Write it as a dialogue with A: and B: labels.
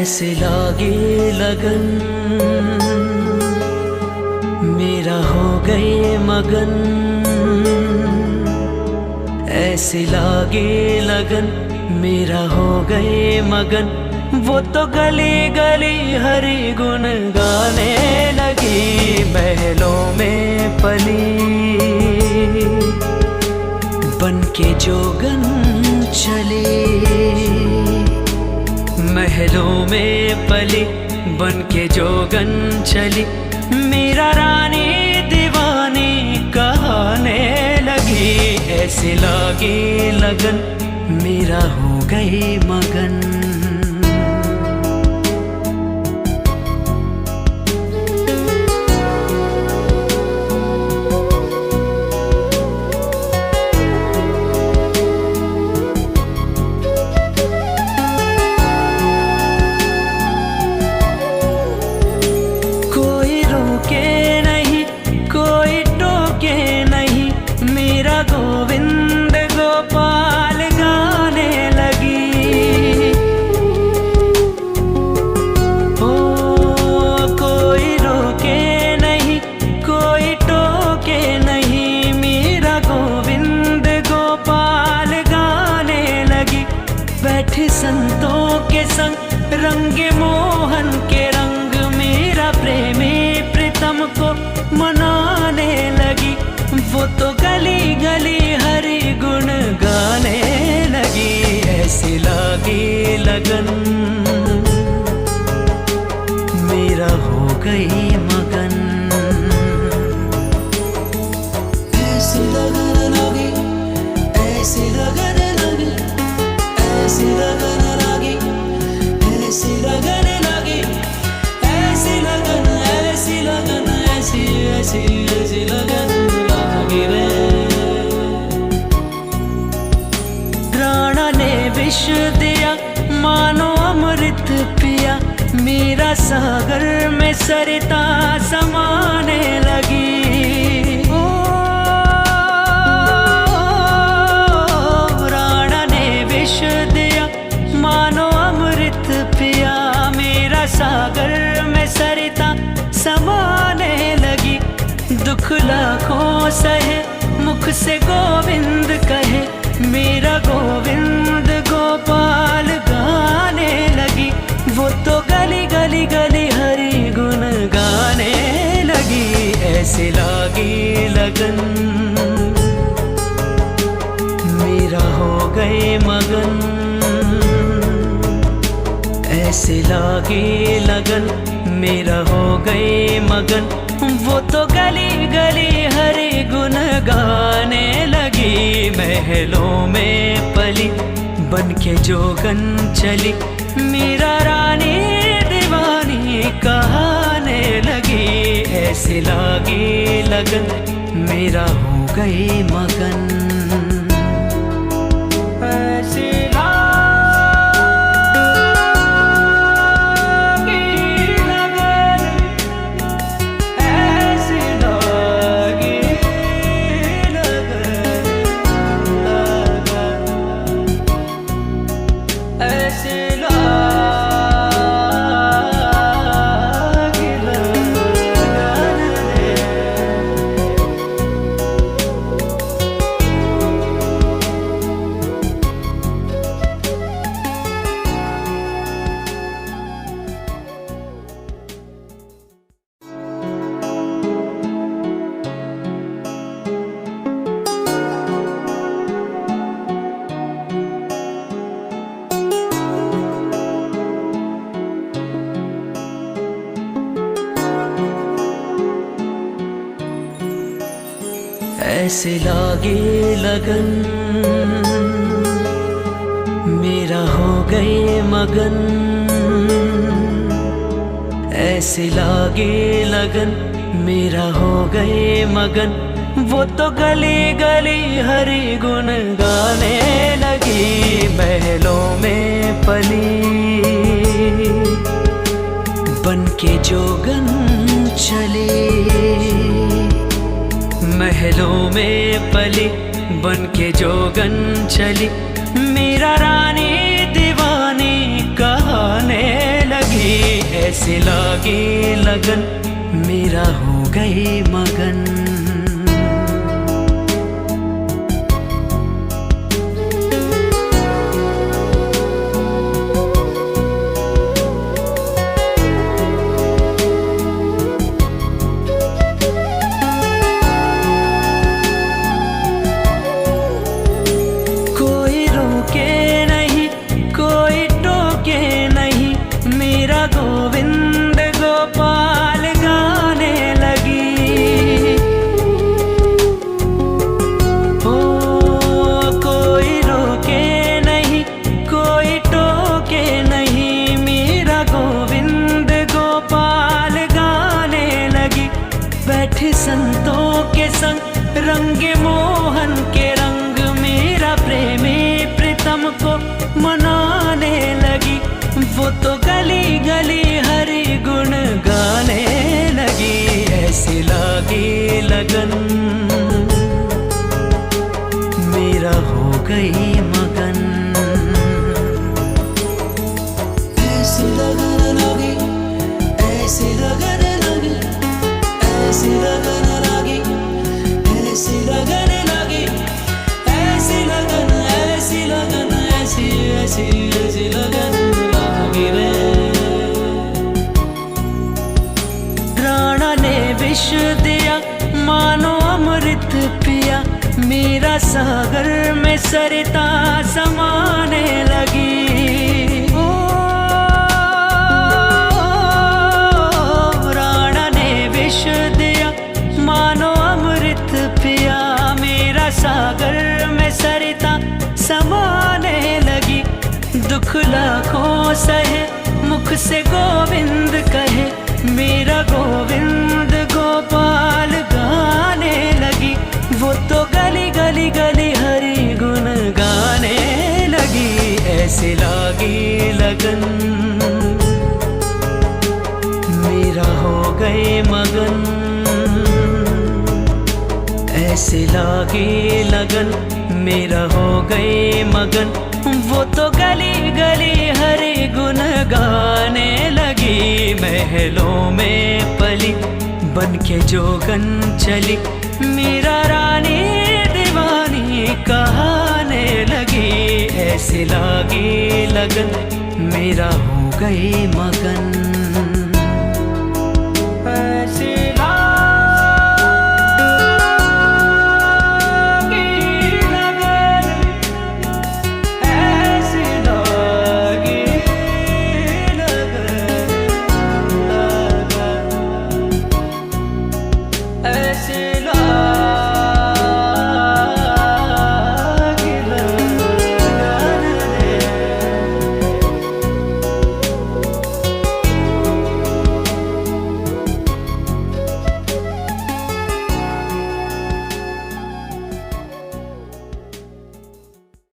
A: ऐसे लागे लगन मेरा हो गए मगन, ऐसे लागे लगन मेरा हो गए मगन। वो तो गली गली हरि गुण गाने लगी, महलों में पली बन के जोगन चली, महलों में पली बन के जोगन चली। मेरा रानी दीवानी कहाने लगी, ऐसे लागे लगन मेरा हो गई मगन। कोई रोके नहीं कोई टोके नहीं, मेरा गोविंद गोपाल गाने लगी। ओ कोई रोके नहीं कोई टोके नहीं, मेरा गोविंद गोपाल गाने लगी। बैठे संतों के संग रंगे मोहन के रंग, मेरा प्रेमी प्रीतम को मनाने लगी। वो तो गली गली हरि गुण गाने लगी, ऐसे लागे लगन मेरा हो गई मगन। ऐसे लगन लगी ऐसे लगन लगी ऐसे लगन लगी ऐसे लगन लगी ऐसी लगन ऐसी लगन ऐसी ऐसी ऐसी लगन लगी रे। प्राणा ने विष दिया मानो अमृत पिया, मेरा सागर में सरिता समाने लगी। ओ प्राणा ने विष दिया मानो अमृत पिया, मेरा सागर में सरिता समाने लगी। दुख लाखों सहे मुख से गोविंद कहे, मेरा गोविंद गोपाल गाने लगी। वो तो गली गली गली हरि गुण गाने लगी, ऐसे लागी लगन मेरा हो गए मगन। ऐसे लागे लगन मेरा हो गए मगन। वो तो गली गली हरि गुण गाने लगी, महलों में पली बन के जोगन चली। मेरा रानी दीवानी कहाने लगी, ऐसे लागे लगन मेरा हो गए मगन। ऐसे ऐसे लागे लगन मेरा हो गए मगन। ऐसे लागे लगन मेरा हो गए मगन। वो तो गली गली हरि गुण गाने लगी, महलों में पली बन के जोगन चली, महलों में पली बन के जोगन चली। मेरा रानी दीवानी कहाने लगी। लगी, ऐसे लागे लगन, मेरा हो गई मगन। कोई रोके नहीं, कोई टोके नहीं, मेरा गोविंद गोपाल गाने लगी। ओ कोई रोके नहीं, कोई टोके नहीं, मेरा गोविंद गोपाल गाने लगी। बैठे संतों के संग रंगे मोहन के रंग, मेरा प्रेमी प्रीतम को मनाने लगी। वो तो गली गली हरि गुण गाने लगी, ऐसी लागी लगन, मेरा हो गई मगन। ऐसी लगन लगी, ऐसी लगन लगी, ऐसी लगन लगी, ऐसी लगन लगी, ऐसी लगन, ऐसी लगन, ऐसी ऐसी ऐसी लगन लगी रे। राणा ने विष दिया मानो अमृत पिया, मेरा सागर में सरिता समाने लगी। ओ राणा ने विष दिया मानो अमृत पिया, मेरा सागर में सरिता समाने लगी। दुख लाखों सहे मुख से गोविंद कहे, मेरा गोविंद गोपाल गाने लगी। वो तो गली गली गली हरि गुण गाने लगी, ऐसे लागी लगन, मेरा हो गए मगन। ऐसे लागी लगन, मेरा हो गए मगन। वो तो गली गली हरि गुण गाने लगी, महलों में पली बन के जोगन चली, मेरा रानी दीवानी कहाने लगी। ऐसे लागी लगन, मेरा हो गई मगन।